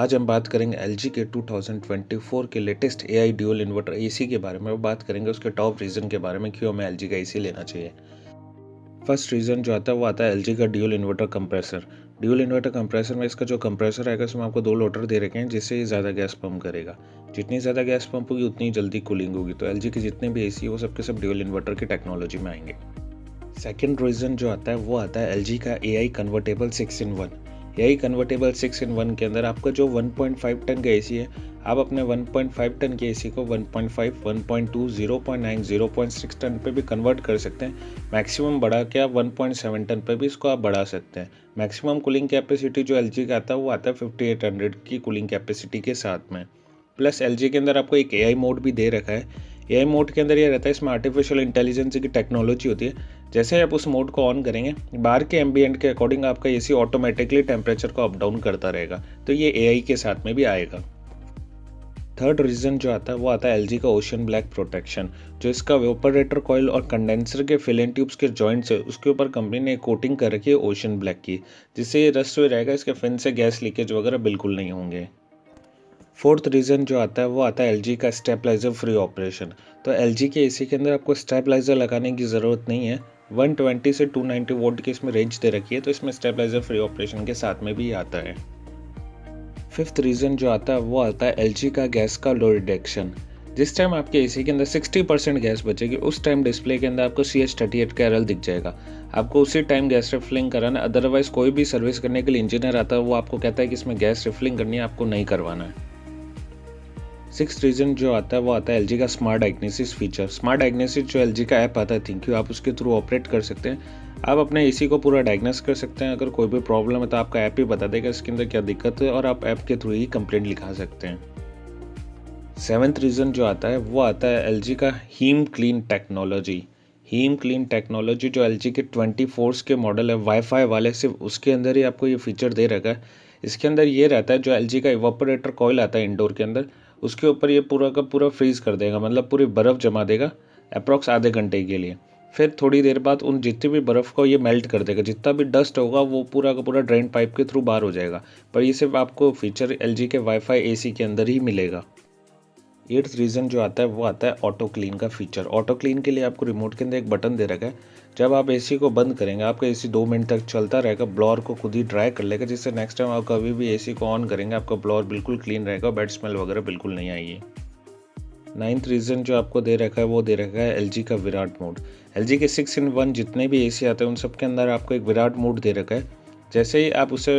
आज हम बात करेंगे एलजी के 2024 के latest AI dual inverter AC के बारे में। वो बात करेंगे उसके टॉप रीज़न के बारे में क्यों हमें एलजी का एसी लेना चाहिए। फर्स्ट रीज़न जो आता है वो आता है एलजी का dual inverter compressor. Dual inverter compressor में इसका जो कंप्रेसर आएगा उसमें आपको 2 लोटर दे रखे हैं जिससे ये ज़्यादा गैस पंप करेगा। जितनी ज़्यादा गैस पंप होगी उतनी जल्दी कूलिंग होगी। तो एलजी के जितने भी एसी वो सबके सब ड्यूल इन्वर्टर की टेक्नोलॉजी में आएंगे। सेकेंड रीज़न जो आता है वो आता है एलजी का AI convertible 6-in-1। AI convertible 6-in-1 के अंदर आपका जो 1.5 टन का एसी है, आप अपने 1.5 टन के एसी को 1.5, 1.2, 0.9, 0.6 टन पे भी कन्वर्ट कर सकते हैं। मैक्सिमम बढ़ा के आप 1.7 टन पे भी इसको आप बढ़ा सकते हैं। मैक्सिमम कूलिंग कैपेसिटी जो एलजी का आता है वो आता है 5800 की कूलिंग कैपेसिटी के साथ में। प्लस एलजी के अंदर आपको एक एआई मोड भी दे रखा है। एआई मोड के अंदर ये रहता है, इसमें आर्टिफिशियल इंटेलिजेंस की टेक्नोलॉजी होती है। जैसे आप उस मोड को ऑन करेंगे, बाहर के एम्बिएंट के अकॉर्डिंग आपका एसी ऑटोमेटिकली टेम्परेचर को अप डाउन करता रहेगा। तो ये एआई के साथ में भी आएगा। थर्ड रीज़न जो आता है वो आता है एलजी का ओशन ब्लैक प्रोटेक्शन। जो इसका वेपोरेटर कॉइल और कंडेंसर के फिल एंड ट्यूब्स के जॉइंट्स है उसके ऊपर कंपनी ने कोटिंग कर रखी है ओशन ब्लैक की, जिससे ये रस्ट हुए रहेगा। इसके फिन से गैस लीकेज वगैरह बिल्कुल नहीं होंगे। फोर्थ रीज़न जो आता है वो आता है एलजी का स्टेबलाइजर फ्री ऑपरेशन। तो एलजी के एसी के अंदर आपको स्टेबलाइजर लगाने की ज़रूरत नहीं है। 120 से 290 वोल्ट की इसमें रेंज दे रखी है, तो इसमें स्टेबलाइजर फ्री ऑपरेशन के साथ में भी आता है। फिफ्थ रीज़न जो आता है वो आता है एलजी का गैस का लो रिडक्शन। जिस टाइम आपके एसी के अंदर 60% गैस बचेगी उस टाइम डिस्प्ले के अंदर आपको CH38 का एरर दिख जाएगा। आपको उसी टाइम गैस रिफिलिंग कराना। अदरवाइज कोई भी सर्विस करने के लिए इंजीनियर आता है, वो आपको कहता है कि इसमें गैस रिफिलिंग करनी है, आपको नहीं करवाना है। सिक्स्थ रीज़न जो आता है वो आता है एलजी का smart diagnosis feature. Smart diagnosis जो एलजी का ऐप आता है थिंक्यू, आप उसके थ्रू ऑपरेट कर सकते हैं। आप अपने एसी को पूरा डायग्नोस कर सकते हैं। अगर कोई भी प्रॉब्लम है तो आपका ऐप ही बता देगा इसके अंदर क्या दिक्कत है, और आप ऐप के थ्रू ही कंप्लेंट लिखा सकते हैं। सेवन्थ रीज़न जो आता है वो आता है एलजी का हीम क्लीन टेक्नोलॉजी। हीम क्लीन टेक्नोलॉजी जो एलजी के 24 के मॉडल है वाईफाई वाले, सिर्फ उसके अंदर ही आपको ये फीचर दे रखा है। इसके अंदर ये रहता है, जो एलजी का इवापोरेटर कॉइल आता है इंडोर के अंदर, उसके ऊपर ये पूरा का पूरा फ्रीज कर देगा, मतलब पूरी बर्फ़ जमा देगा अप्रॉक्स आधे घंटे के लिए। फिर थोड़ी देर बाद उन जितनी भी बर्फ़ को ये मेल्ट कर देगा, जितना भी डस्ट होगा वो पूरा का पूरा ड्रेन पाइप के थ्रू बाहर हो जाएगा। पर ये सिर्फ आपको फीचर एलजी के वाईफाई एसी के अंदर ही मिलेगा। एट्थ रीज़न जो आता है वो आता है ऑटो क्लीन का फीचर। ऑटो क्लीन के लिए आपको रिमोट के अंदर एक बटन दे रखा है। जब आप एसी को बंद करेंगे, आपका एसी 2 मिनट तक चलता रहेगा, ब्लोअर को खुद ही ड्राई कर लेगा, जिससे नेक्स्ट टाइम आप कभी भी एसी को ऑन करेंगे आपका ब्लोअर बिल्कुल क्लीन रहेगा, बैड स्मेल वगैरह बिल्कुल नहीं आएगी। नाइन्थ रीज़न जो आपको दे रखा है वो दे रखा है एलजी का विराट मोड। एलजी के 6-in-1 जितने भी एसी आते हैं उन सब के अंदर आपको एक विराट मोड दे रखा है। जैसे ही आप उसे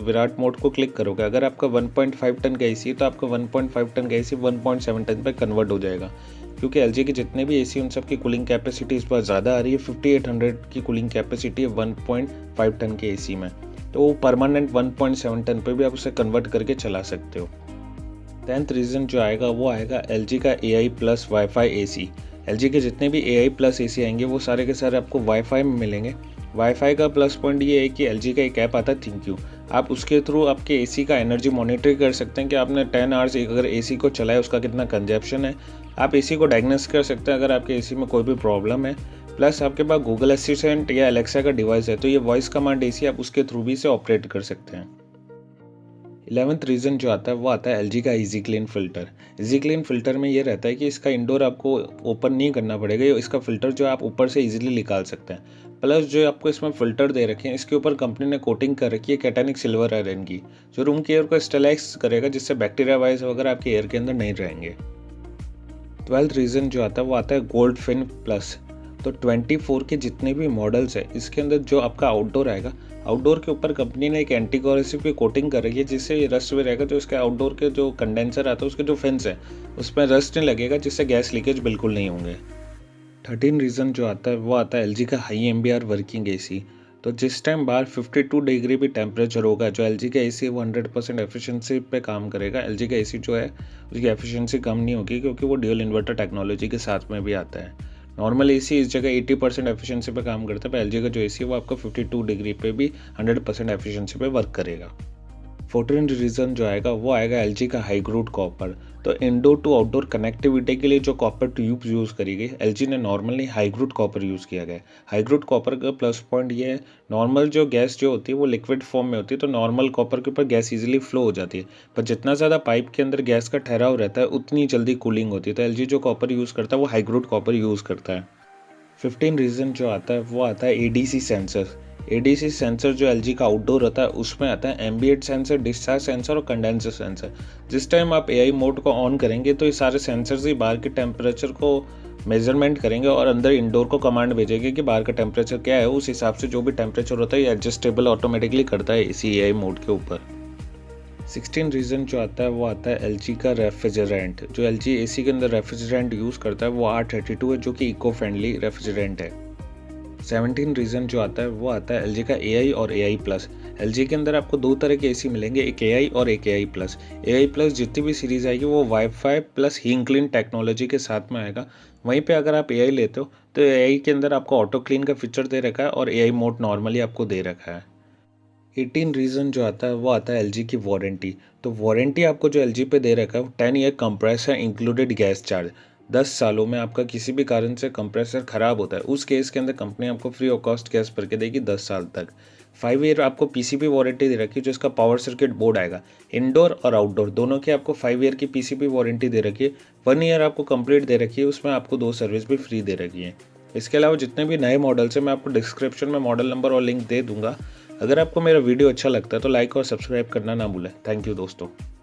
विराट मोड को क्लिक करोगे, अगर आपका 1.5 टन का एसी है तो आपका 1.5 टन का एसी 1.7 टन पे कन्वर्ट हो जाएगा। क्योंकि एलजी के जितने भी एसी उन सब की कूलिंग कैपेसिटी इस बार ज़्यादा आ रही है। 5800 की कूलिंग कैपेसिटी है 1.5 टन के एसी में, तो वो परमानेंट 1.7 टन पे भी आप उसे कन्वर्ट करके चला सकते हो। 10th रीज़न जो आएगा वो आएगा एलजी का AI plus wifi AC. LG के जितने भी AI प्लस एसी आएंगे वो सारे के सारे आपको वाईफाई में मिलेंगे। वाईफाई का प्लस पॉइंट ये है कि एलजी का एक ऐप आता है थिंक्यू, आप उसके थ्रू आपके एसी का एनर्जी मॉनिटरिंग कर सकते हैं कि आपने 10 आवर्स अगर एसी को चलाया उसका कितना कंजप्शन है। आप एसी को डायग्नोस कर सकते हैं अगर आपके एसी में कोई भी प्रॉब्लम है। प्लस आपके पास गूगल असिस्टेंट या एलेक्सा का डिवाइस है तो ये वॉइस कमांड एसी आप उसके थ्रू भी इसे ऑपरेट कर सकते हैं। 11th रीज़न जो आता है वो आता है एलजी का easy clean filter. Easy clean filter में ये रहता है कि इसका इंडोर आपको ओपन नहीं करना पड़ेगा, इसका फ़िल्टर जो आप ऊपर से इजीली निकाल सकते हैं। प्लस जो आपको इसमें फ़िल्टर दे रखे हैं इसके ऊपर कंपनी ने कोटिंग कर रखी है कैटानिक सिल्वर आयरन की, जो रूम के एयर को स्टेलाइज करेगा, जिससे बैक्टीरिया वाइज वगैरह आपके एयर के अंदर नहीं रहेंगे। 12th रीज़न जो आता है वो आता है गोल्ड फिन प्लस। तो 24 के जितने भी मॉडल्स है इसके अंदर जो आपका आउटडोर आएगा, आउटडोर के ऊपर कंपनी ने एक एंटी कोरोसिव की कोटिंग कर रही है, जिससे ये रस्ट में रहेगा। जो इसके आउटडोर के जो कंडेंसर आता है उसके जो फेंस है उसमें रस्ट नहीं लगेगा, जिससे गैस लीकेज बिल्कुल नहीं होंगे। 13 रीज़न जो आता है वो आता है एलजी का हाई एम्बियर वर्किंग एसी। तो जिस टाइम बाहर 52 डिग्री भी टेम्परेचर होगा, जो एलजी का एसी है वो 100% एफिशिएंसी पे काम करेगा। एलजी का एसी जो है उसकी एफिशिएंसी कम नहीं होगी, क्योंकि वो ड्यूल इन्वर्टर टेक्नोलॉजी के साथ में भी आता है। नॉर्मल एसी इस जगह 80% एफिशिएंसी पे काम करता है, पर एलजी का जो एसी है वो आपका 52 डिग्री पे भी 100% एफिशिएंसी पे वर्क करेगा। 14 रीज़न जो आएगा वो आएगा एलजी का हाई ग्रोड कॉपर। तो इंडोर टू आउटडोर कनेक्टिविटी के लिए जो कॉपर ट्यूब यूज़ करी गई, एलजी ने normally high growed copper use किया गया है। हाई ग्रोड कॉपर का प्लस पॉइंट ये है, नॉर्मल जो गैस जो होती है वो लिक्विड फॉर्म में होती है, तो नॉर्मल कॉपर के ऊपर गैस इजीली फ्लो हो जाती है। पर जितना ज़्यादा पाइप के अंदर गैस का ठहराव रहता है उतनी जल्दी कूलिंग होती है, तो एलजी जो कॉपर यूज़ करता है वो हाई ग्रोड कॉपर यूज़ करता है। 15 रीज़न जो आता है वो आता है एडीसी सेंसर। एडीसी सेंसर जो एलजी का आउटडोर होता है उसमें आता है एम्बिएंट सेंसर, डिस्चार्ज सेंसर और कंडेंसर सेंसर। जिस टाइम आप एआई मोड को ऑन करेंगे तो ये सारे सेंसर्स ही बाहर के टेम्परेचर को मेजरमेंट करेंगे और अंदर इंडोर को कमांड भेजेंगे कि बाहर का टेम्परेचर क्या है। उस हिसाब से जो भी टेम्परेचर होता है ये एडजस्टेबल ऑटोमेटिकली करता है इसी एआई मोड के ऊपर। 16 रीज़न जो आता है वो आता है एलजी का रेफ्रिजरेंट। जो एलजी एसी के अंदर रेफ्रिजरेंट यूज़ करता है वो R32 है, जो कि इको फ्रेंडली रेफ्रिजरेंट है। 17 रीज़न जो आता है वो आता है एलजी का एआई और एआई प्लस। एलजी के अंदर आपको दो तरह के एसी मिलेंगे, एक एआई और एक एआई प्लस। एआई प्लस जितनी भी सीरीज़ आएगी वो wifi plus heat clean technology के साथ में आएगा। वहीं पे अगर आप एआई लेते हो तो एआई के अंदर आपको ऑटो क्लीन का फीचर दे रखा है और एआई मोड नॉर्मली आपको दे रखा है। 18 रीज़न जो आता है वो आता है एलजी की वारंटी। तो वारंटी आपको जो एलजी पे दे रखा है वो 10 year compressor included gas charge. 10 सालों में आपका किसी भी कारण से कंप्रेसर ख़राब होता है, उस केस के अंदर कंपनी आपको फ्री ऑफ कॉस्ट गैस भर के देगी 10 साल तक। 5 ईयर आपको पीसीबी वारंटी दे रखी है, जो इसका पावर सर्किट बोर्ड आएगा। इंडोर और आउटडोर दोनों की आपको 5 ईयर की पीसीबी वारंटी दे रखी है। 1 ईयर आपको कंप्लीट दे रखी है, उसमें आपको 2 सर्विस भी फ्री दे रखी है। इसके अलावा जितने भी नए मॉडल्स हैं मैं आपको डिस्क्रिप्शन में मॉडल नंबर और लिंक दे दूंगा। अगर आपको मेरा वीडियो अच्छा लगता है तो लाइक और सब्सक्राइब करना ना भूलें। थैंक यू दोस्तों।